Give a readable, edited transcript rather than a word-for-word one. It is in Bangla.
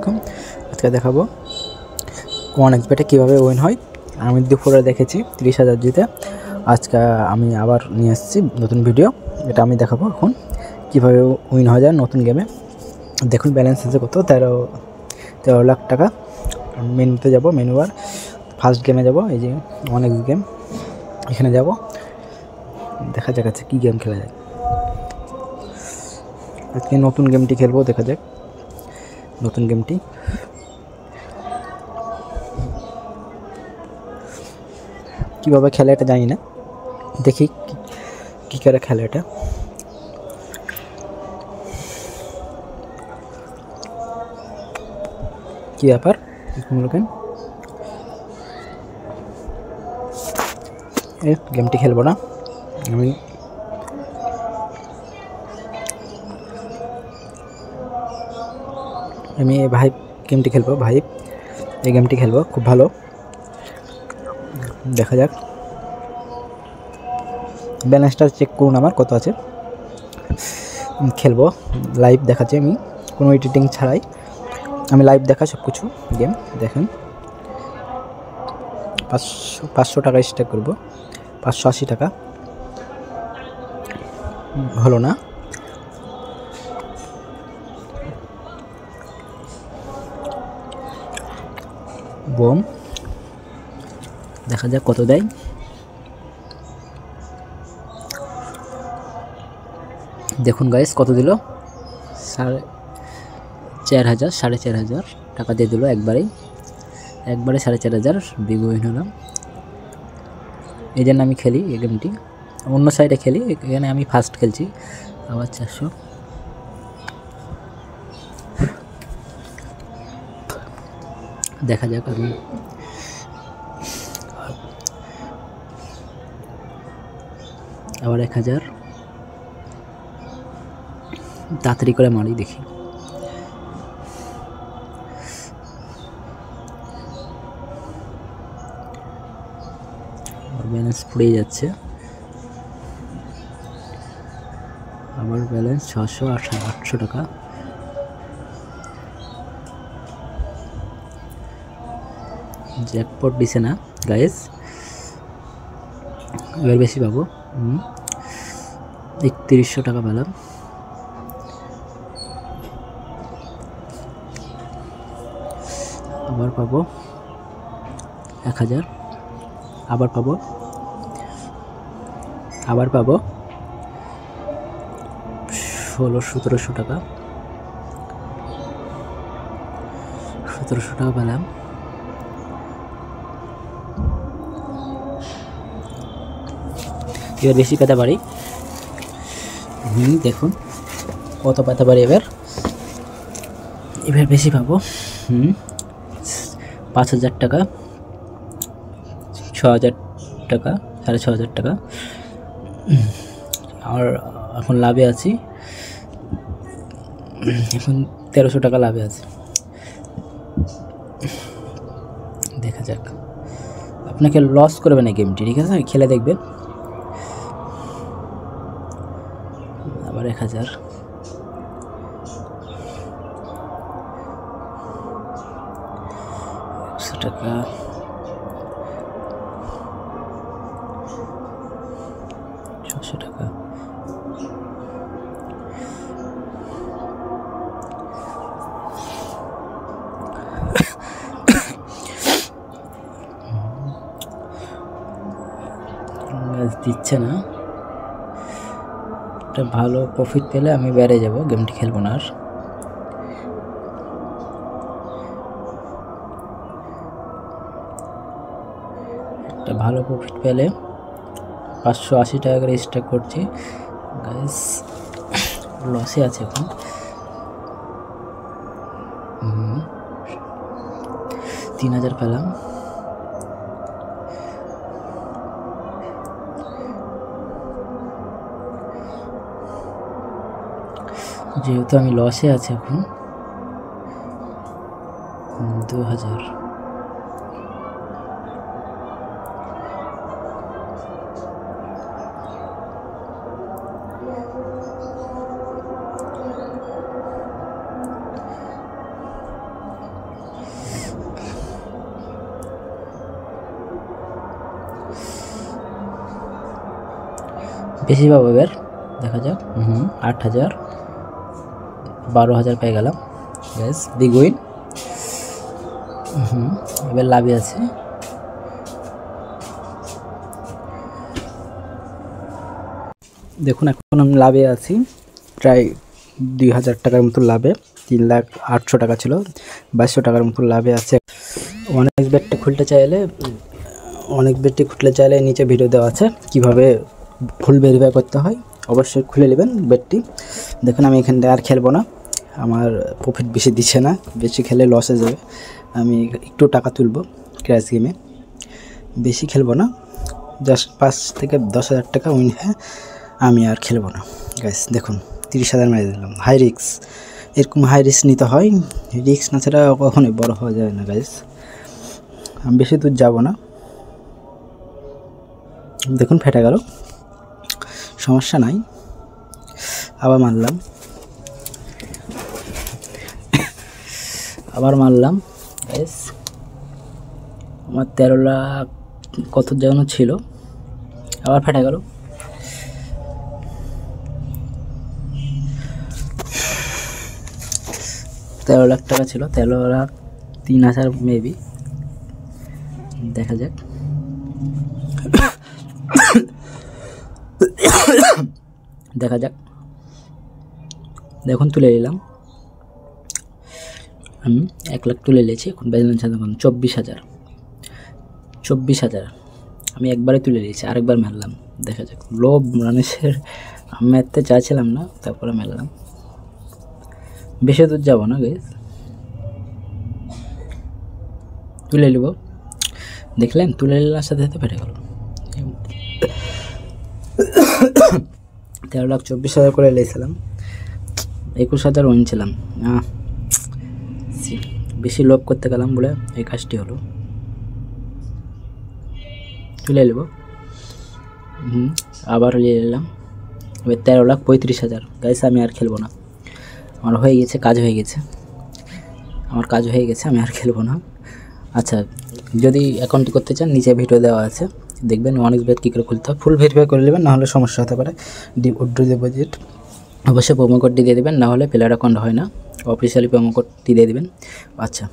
আলাইকুম। আজকে দেখাবো 1xbet কীভাবে উইন হয়। আমি দুপুরে দেখেছি 30,000 জিতে। আজকে আমি আবার নিয়ে এসেছি নতুন ভিডিও, এটা আমি দেখাবো এখন কীভাবে উইন হয়ে যায় নতুন গেমে। দেখুন ব্যালেন্স আছে কত, 13 লাখ টাকা। মেনুতে যাব, মেনু বার, ফার্স্ট গেমে যাব, এই যে 1x গেম, এখানে যাব, দেখা যাক আছে কী গেম খেলা যায়। আজকে নতুন গেমটি খেলবো, দেখা যাক নতুন গেমটি। কীভাবে খেলে এটা জানি না, দেখি কী করে খেলে এটা। কী ব্যাপার লোকেন, এই গেমটি খেলবো না আমি ভাই গেমটি খেলবো, ভাই এই গেমটি খেলবো, খুব ভালো, দেখা যাক। ব্যালেন্সটা চেক করুন আমার কত আছে। খেলবো, লাইভ দেখাচ্ছি আমি, কোনো এডিটিং ছাড়াই আমি লাইভ দেখা সব কিছু গেম। দেখেন 500 টাকা স্টেক করবো, 580 টাকা হলো না। বোম, দেখা যাক কত দেয়। দেখুন গাইস কত দিল, 4,500 টাকা দিয়ে দিল একবারে 4,500 বিগ উইন হলাম। এই জন্য আমি খেলি এই গেমটি, অন্য সাইডে খেলি, এখানে আমি ফার্স্ট খেলছি। আবার 400, দেখা যাক। আমি আবার 1,000, তাড়াতাড়ি করে মারি দেখি। ব্যালেন্স ফুরিয়ে যাচ্ছে, আবার ব্যালেন্স 600-800 টাকা। জ্যাকপট দিছে না গাইস, এবার বেশি পাবো। 3100 টাকা পেলাম। আবার পাবো 1,000, আবার পাবো 1600-1700 টাকা, 1700 টাকা পেলাম। এবার বেশি পেতে পারি, দেখুন কত পেতে পারি এবার বেশি পাবো। 5,000 টাকা, 6,000 টাকা, 6,500 টাকা। আর এখন লাভে আছি, এখন 1300 টাকা লাভে আছে। দেখা যাক, আপনাকে লস করবে না গেমটি, ঠিক আছে, খেলে দেখবেন। আবার 1,000, টাকা, 600 টাকা। দিচ্ছে না, একটা ভালো প্রফিট পেলে আমি বেড়ে যাব, গেমটি খেলবো না আর। একটা ভালো প্রফিট পেলে 580 টাকা করে স্টক করছি গাইস, লসে আছে এখন। 3,000 পেলাম, যেহেতু আমি লসে আছি এখন। 2,000, বেশি পাবো এবার, দেখা যাক। 8,000, 12,000 পেয়ে গেলাম গ্যাস, বিগ উইন। এবার লাভে আছে। দেখুন এখন আমি লাভে আছি, প্রায় 2,000 টাকার মতো লাভে। 3,08,000 টাকা ছিল, 2,200 টাকার মতো লাভে আছে। অনেক বেটটি খুলতে চাইলে নিচে ভিডিও দেওয়া আছে কীভাবে ফুল ভেরিফাই করতে হয়, অবশ্যই খুলে নেবেন বেটটি। দেখুন আমি এখানটা আর খেলবো না, আমার প্রফিট বেশি দিচ্ছে না, বেশি খেলে লসে যাবে। আমি একটু টাকা তুলব ক্র্যাশ গেমে, বেশি খেলবো না, জাস্ট 5 থেকে 10,000 টাকা উইন হ্যাঁ, আমি আর খেলবো না গাইস। দেখুন 30,000 মেরে দিলাম, হাই রিক্স। এরকম হাই রিস্ক নিতে হয়, রিক্স না ছাড়া কখনোই বড় হওয়া যায় না গাইস। আমি বেশি দূর যাব না। দেখুন ফেটে গেল, সমস্যা নাই, আবার মারলাম গাইস। আমার 13 লাখ কত যেন ছিল, আবার ফেটে গেল। তেরো লাখ টাকা ছিল, 13,03,000 মেবি, দেখা যাক। দেখুন তুলে নিলাম, আমি 1 লাখ তুলে নিয়েছি। এখন ব্যালেন্স আছে 24,000। আমি একবারে তুলে নিয়েছি, আরেকবার মারলাম, দেখা যাক। লোভ মানুষের, আমি মারতে চাইছিলাম না, তারপরে মারলাম। বেশি দূর যাব না গাইস, তুলে নেব। দেখলেন তুলে নেওয়ার সাথে সাথে ফেটে গেল। 13,24,000 করে নিয়েছিলাম, 21,000 ওয়ান ছিলাম। বেশি লোভ করতে গেলাম বলে এই কাজটি হলো। তুলে নেব, আবার নিয়ে নিলাম। এবার 13,35,000 গাইস। আমি আর খেলবো না, আমার হয়ে গেছে, কাজ হয়ে গেছে, আমি আর খেলবো না। আচ্ছা, যদি অ্যাকাউন্টটি করতে চান নিচে ভিডিও দেওয়া আছে, দেখবেন OneXBet কী করে খুলতে হয়। ফুল ভেরিফাই করে নেবেন, নাহলে সমস্যা হতে পারে। উইথড্র ডিপোজিট অবশ্যই প্রোমো কোডটি দিয়ে দেবেন, নাহলে প্লেয়ার অ্যাকাউন্ট হয় না। অফিসিয়ালি প্রোমো কোডটি দিয়ে দেবেন। আচ্ছা।